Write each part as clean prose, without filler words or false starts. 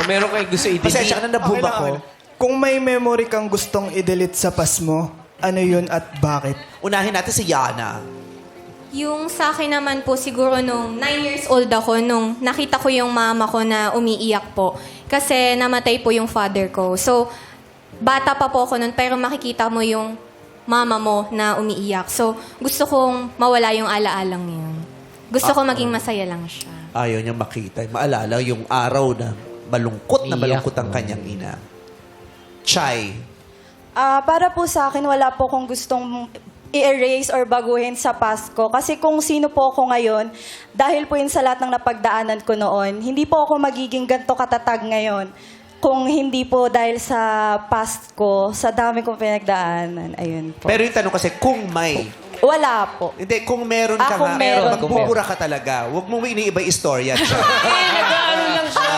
meron kayo gusto i-delete. Pasensya ka na nabuba ko. Kung may memory kang gustong i-delete sa past mo, ano yun at bakit? Unahin natin si Yana. Yung sa akin naman po, siguro nung 9 years old ako, nung nakita ko yung mama ko na umiiyak po. Kasi namatay po yung father ko. So, bata pa po ako nun, pero makikita mo yung mama mo na umiiyak. So, gusto kong mawala yung alaalang yun. Gusto ko maging masaya lang siya. Ayaw niya makita. Maalala yung araw na malungkot ang kanyang ina. Chay. Para po sa akin, wala po akong gustong i-erase or baguhin sa past ko. Kasi kung sino po ako ngayon, dahil po yun sa lahat ng napagdaanan ko noon, hindi po ako magiging ganito katatag ngayon. Kung hindi po dahil sa past ko, sa dami kong pinagdaanan. Ayun po. Pero yung tanong kasi, kung may... Wala po. Hindi, kung meron ka kung nga, meron magbubura ka talaga. Huwag mong iniiba yung istorya. Nag-ano lang siya.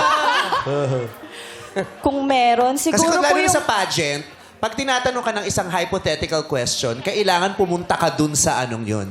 Kung meron, Kasi siguro kung po lalo yung... sa pageant, pag tinatanong ka ng isang hypothetical question, kailangan pumunta ka dun sa anong yun.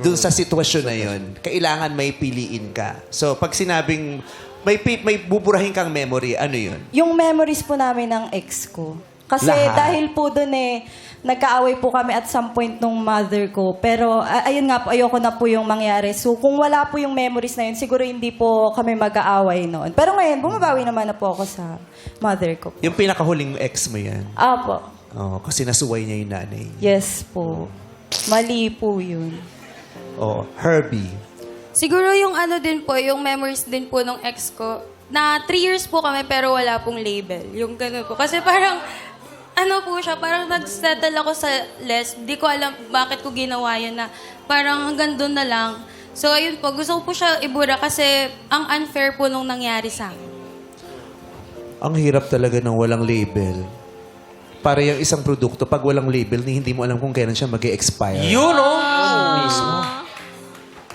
Dun sa sitwasyon na yun. Kailangan may piliin ka. So, pag sinabing may buburahin kang memory, ano yun? Yung memories po namin ng ex ko. Kasi Lahat. dahil po doon nagkaaway po kami at some point nung mother ko. Pero ayun nga po, ayoko na po yung mangyari. So kung wala po yung memories na yun, siguro hindi po kami mag-aaway noon. Pero ngayon, bumabawi naman na po ako sa mother ko. Yung pinakahuling ex mo yan. Apo. Oh, kasi nasuway niya yung nanay. Yes po. Mali po yun. Oh, Herbie. Siguro yung ano din po, yung memories din po ng ex ko, na 3 years po kami pero wala pong label. Yung gano'n po. Kasi parang, ano po siya, parang nag-settle ako sa less. Di ko alam bakit ko ginawa yun na parang hanggang doon na lang. So ayun po, gusto ko po siya ibura kasi ang unfair po nung nangyari sa akin. Ang hirap talaga ng walang label. Para yung isang produkto, pag walang label, hindi mo alam kung kailan siya mag-expire. Yun, oh! Mismo.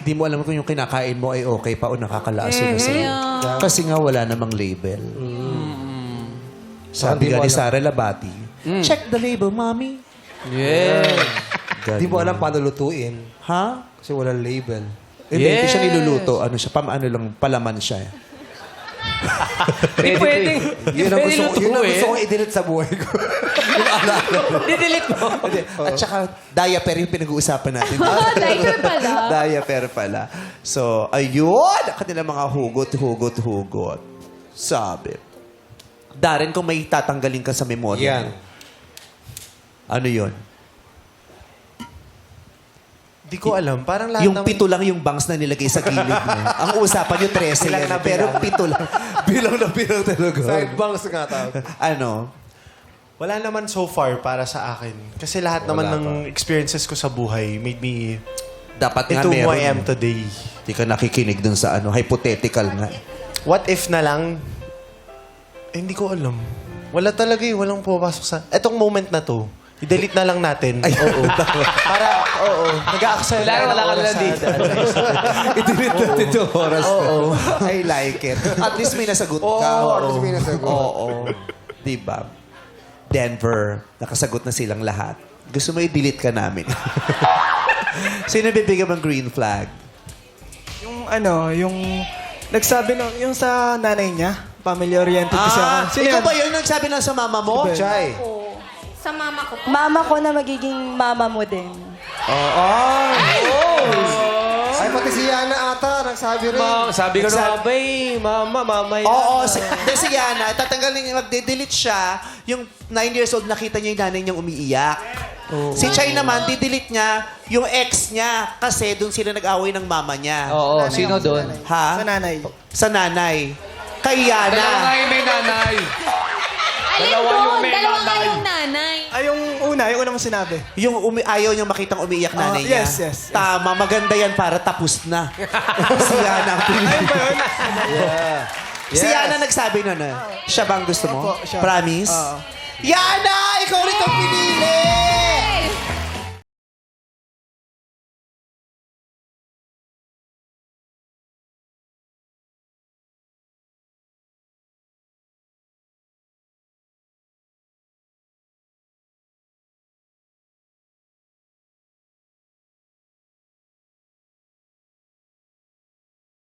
Hindi mo alam kung yung kinakain mo ay okay pa o nakakalaso na sa'yo. Kasi nga wala namang label. Sabi nga ni Sara Labati, check the label, mommy. Yeah. Di mo alam paano lutuin. Ha? Kasi walang label. Hindi siya niluluto. Ano siya? Palaman siya. Hindi pwedeng. Yun ang gusto ko, yun ang gusto eh. kong i-delete sa buhay ko. Didelete mo. At saka, diaper yung pinag-uusapan natin. Diaper pala. Diaper pala. So, ayun! Ang kanilang mga hugot. Sabi. Darren, kung may tatanggalin ka sa memorya Yan. mo, ano yun? Di ko alam. Parang lahat Yung 7 lang yung bangs na nilagay sa gilid mo. Ang usapan yung 13 Bilang yan. na Pero bilang. 7 lang. bilang na bilang talaga. Side bangs nga tawag. Ano? Wala naman so far para sa akin. Kasi lahat naman ng experiences ko sa buhay made me Dapat nga into who meron. I am today. Hindi ka nakikinig dun sa ano, hypothetical nga. What if na lang? Hindi ko alam. Wala talaga eh. Walang pumapasok sa... Etong moment na to, i-delete na lang natin. Oo. Para, nag-a-accelerate Wala ka na dito. I-delete natin yung oras na. I like it. At least may nasagot ka. at least may nasagot. Oo. Diba? Denver, nakasagot na silang lahat. Gusto mo i-delete ka namin. Sino bibigyan ng green flag? Yung yung nagsabi yung sa nanay niya, family-oriented kasi ako. Sino Ikaw yan? ba yun nagsabi lang sa mama mo? Chay. Sa mama ko po. Mama ko na magiging mama mo din. Ay, pati si Yana ata. Nagsabi rin. Sabi ko na abay, mama yan. Oo, si Yana, tatanggalin, magde-delete siya. Yung 9 years old, nakita niya yung nanay niyang umiiyak. Si Chay naman, didelete niya yung ex niya kasi doon sila nag-away ng mama niya. Oo, sino doon? Ha? Sa nanay. Sa nanay. Kay Yana. may nanay. Alin doon? Dalawa nga yung nanay. Ay, yung una mo sinabi. Yung ayaw niyang makitang umiiyak nanay niya. Yes. Tama, maganda yan para tapos na. Si Yana ang pinili. Si Yana nagsabi nun Siya bang gusto mo? Opo, siya. Promise? Oo. Yana! Ikaw rin ang pinili!